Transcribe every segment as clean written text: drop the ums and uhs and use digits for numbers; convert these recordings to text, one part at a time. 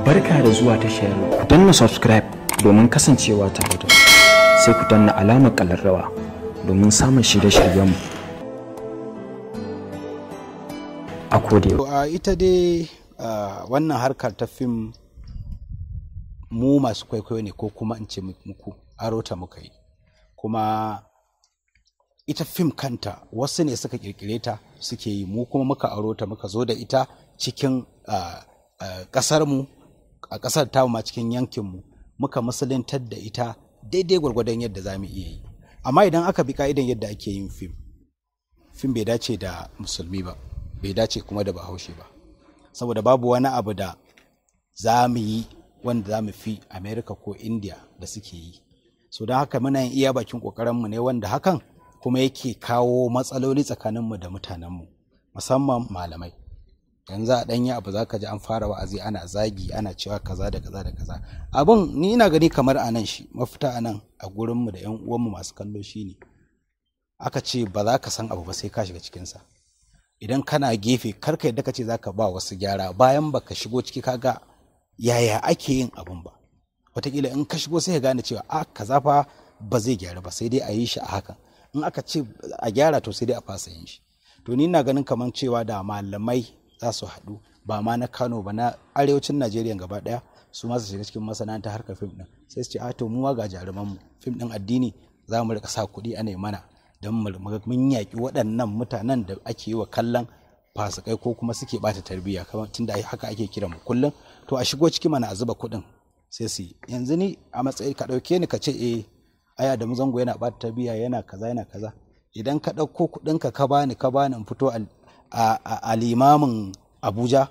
Barka da zuwa tashar ku danna subscribe domin kasancewa tare da sai ku danna alamar ƙararrawa domin samun shirye-shiryenmu a koda. Ita dai wannan harkar ta fim mu masu kwaikwayo ne, ko kuma in ce muku arota muka yi, kuma ita fim kanta wasu ne suka kirkire ta suke yi, mu kuma muka arota muka zo da ita cikin ƙasarmu, a ƙasar tamu ma cikin yankinmu muka musuluntar da ita daidai gwargwadon yadda za mu iya yi. Amma idan aka bi ka'idan yadda ake yin fim bai dace da musulmi ba, bai dace kuma da bahaushe ba, saboda babu wani abu da za mu yi wanda za mu fi America ko India da suke yi. So don haka muna yin iya bakin ƙoƙarinmu ne, wanda hakan kuma yake kawo matsaloli tsakaninmu da mutanenmu, musamman malamai. Yanzu a ɗanyi abu za ka ji an fara wa'azi ana zagi ana cewa kaza da kaza da kaza. Abin ni ina gani kamar a nan shi mafita a nan a gurinmu da 'yan uwanmu masu kallo shi ne, aka ce ba za ka san abu ba sai ka shiga cikinsa. Idan kana gefe karka yadda ka ce za ka ba wasu gyara bayan ba ka shigo ciki kaga yaya ake yin abun ba. Wataƙila in ka shigo sai ka gane cewa kaza fa ba zai gyara ba, sai dai a yi shi a hakan. In aka ce a gyara to sai dai a fasa yin shi. To ni ina ganin kamar cewa da malamai za su haɗu, ba ma na Kano ba, na arewacin Najeriya gaba ɗaya, su ma su shiga cikin masana'anta harkar fim ɗin, sai su ce to mu ga jarumanmu fim ɗin addini za mu rika sa kuɗi ana mana don mun yaƙi waɗannan mutanen da ake yi wa kallon fasikai ko kuma suke ɓata tarbiyya, kamar tunda haka ake kira mu kullum. To a shigo ciki mana a zuba kuɗin sai su yi. Yanzu ni a matsayi ka ɗauke ni ka ce aya da Zango yana ɓata tarbiyya, yana kaza yana kaza. Idan ka ɗauko kuɗinka ka bani in fito a limamin Abuja,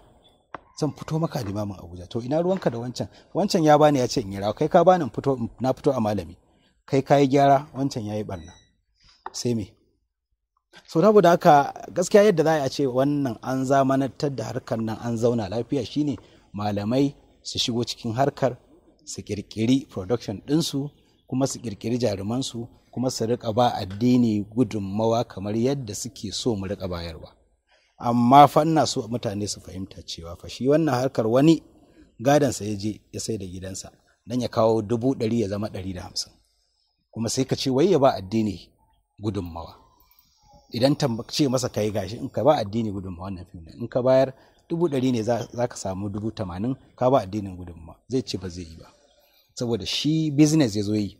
zan fito maka a limamin Abuja. To ina ruwanka da wancan ya bani ya ce in yi rawa, kai ka bani na fito a malami, kai ka yi gyara, wancan ya yi ɓarna, sai me? So saboda haka gaskiya yadda za a ce wannan an zamanantar da harkar nan an zauna lafiya shine malamai su shigo cikin harkar, su kirkiri production ɗinsu, kuma su kirkiri jarumansu, kuma su rika ba addini gudunmawa kamar yadda suke so mu rika bayarwa. Amma fa ina so mutane su fahimta cewa fa shi wannan harkar wani gadansa ya je ya sai da gidansa dan ya kawo 100 ya zama 150, kuma sai ka ce wai ya ba addini gudunmawa. Idan ce masa kai gashi in ka ba addini gudunmawa wannan fim in ka bayar 100 ne za ka samu 80 ka ba addinin gudunmawa, zai ce ba zai yi ba, saboda shi business ya zo yi.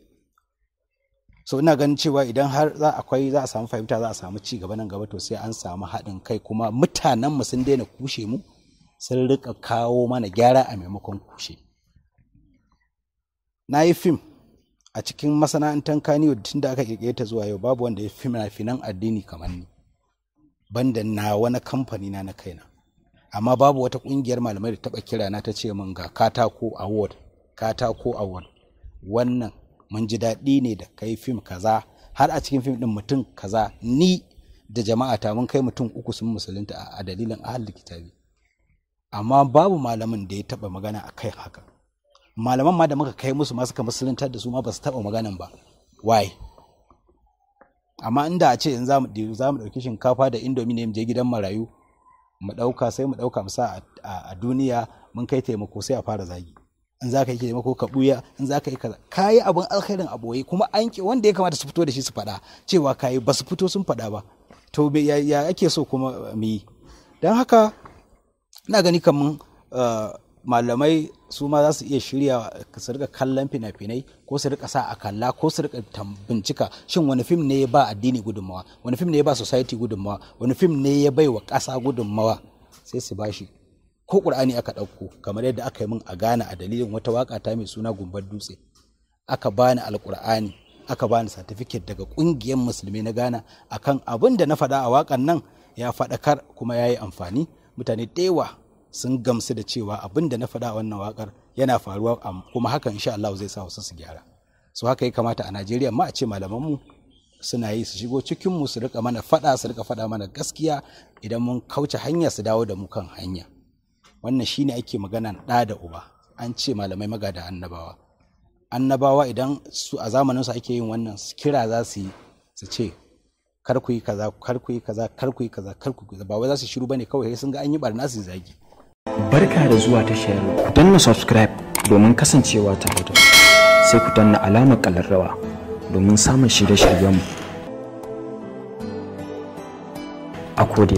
So ina ganin cewa idan har za a samu fahimta, za a samu ci gaba nan gaba, to sai an samu haɗin kai, kuma mutanen mu sun daina kushe mu, sun rika kawo mana gyara a maimakon kushe. Na yi fim a cikin masana'antar Kannywood tun da aka kirkire ta zuwa yau, babu wanda ya fi finan addini kamar ni, banda na wani kamfani na kaina. Amma babu wata kungiyar malamai da taba kira na ta ce min ga katako award wannan mun ji daɗi ne da kai fim kaza, har a cikin fim ɗin mutum kaza ni da jama'a ta mun kai mutum 3 sun musulunta a dalilin ahlul kitabi. Amma babu malamin da ya taba magana a kai haka. Malaman ma da muka kai musu ma suka musuluntar da su ma ba su taba maganan ba. Why? Amma inda a ce in za mu ɗauki shinkafa da indomi ne mu je gidan marayu mu ɗauka, sai mu ɗauka mu sa a duniya mun kai taimako, sai a fara zagi. In za ka yi taimako ka ɓuya, in za ka yi kaza, ka yi abin alkhairin aboye, kuma an ki wanda ya kamata su fito da shi su faɗa cewa ka yi, ba su fito sun faɗa ba. To ya ake so kuma mu yi? Don haka ina gani kamar malamai su ma za su iya shirya su rika kallon fina-finai, ko su rika sa a kalla, ko su rika bincika shin wani fim ne ya ba addini gudunmawa, wani fim ne ya ba society gudunmawa, wani fim ne ya bai wa ƙasa gudunmawa, sai su bashi. Ko Ƙur'ani aka ɗauko kamar yadda aka yi min a Ghana a dalilin wata waƙa ta mai suna Gumbar Dutse, aka bani Alƙur'ani, aka bani certificate daga ƙungiyar musulmi na Ghana akan abin da na faɗa a waƙan nan ya faɗakar kuma ya yi amfani. Mutane da yawa sun gamsu da cewa abin da na faɗa a wannan waƙar yana faruwa, kuma hakan insha Allah zai sa wasu su gyara. So haka ya kamata a Najeriya ma a ce malamanmu suna yi, su shigo cikinmu su rika mana faɗa, su rika faɗa mana gaskiya, idan mun kauce hanya su dawo da mu kan hanya. Wannan shine ake magana ɗa da uba. An ce malamai magada annabawa idan su a zamanin su ake yin wannan, kira za su yi su ce kar ku yi kaza, kar ku yi kaza, kar ku yi kaza, kar ku yi kaza. Ba wai za su shiru bane kawai sai sun ga an yi barna su zagi. Barka da zuwa tashar ku danna subscribe domin kasancewa tare da sai ku danna alamar ƙararrawa domin samun shirye-shiryenmu a koda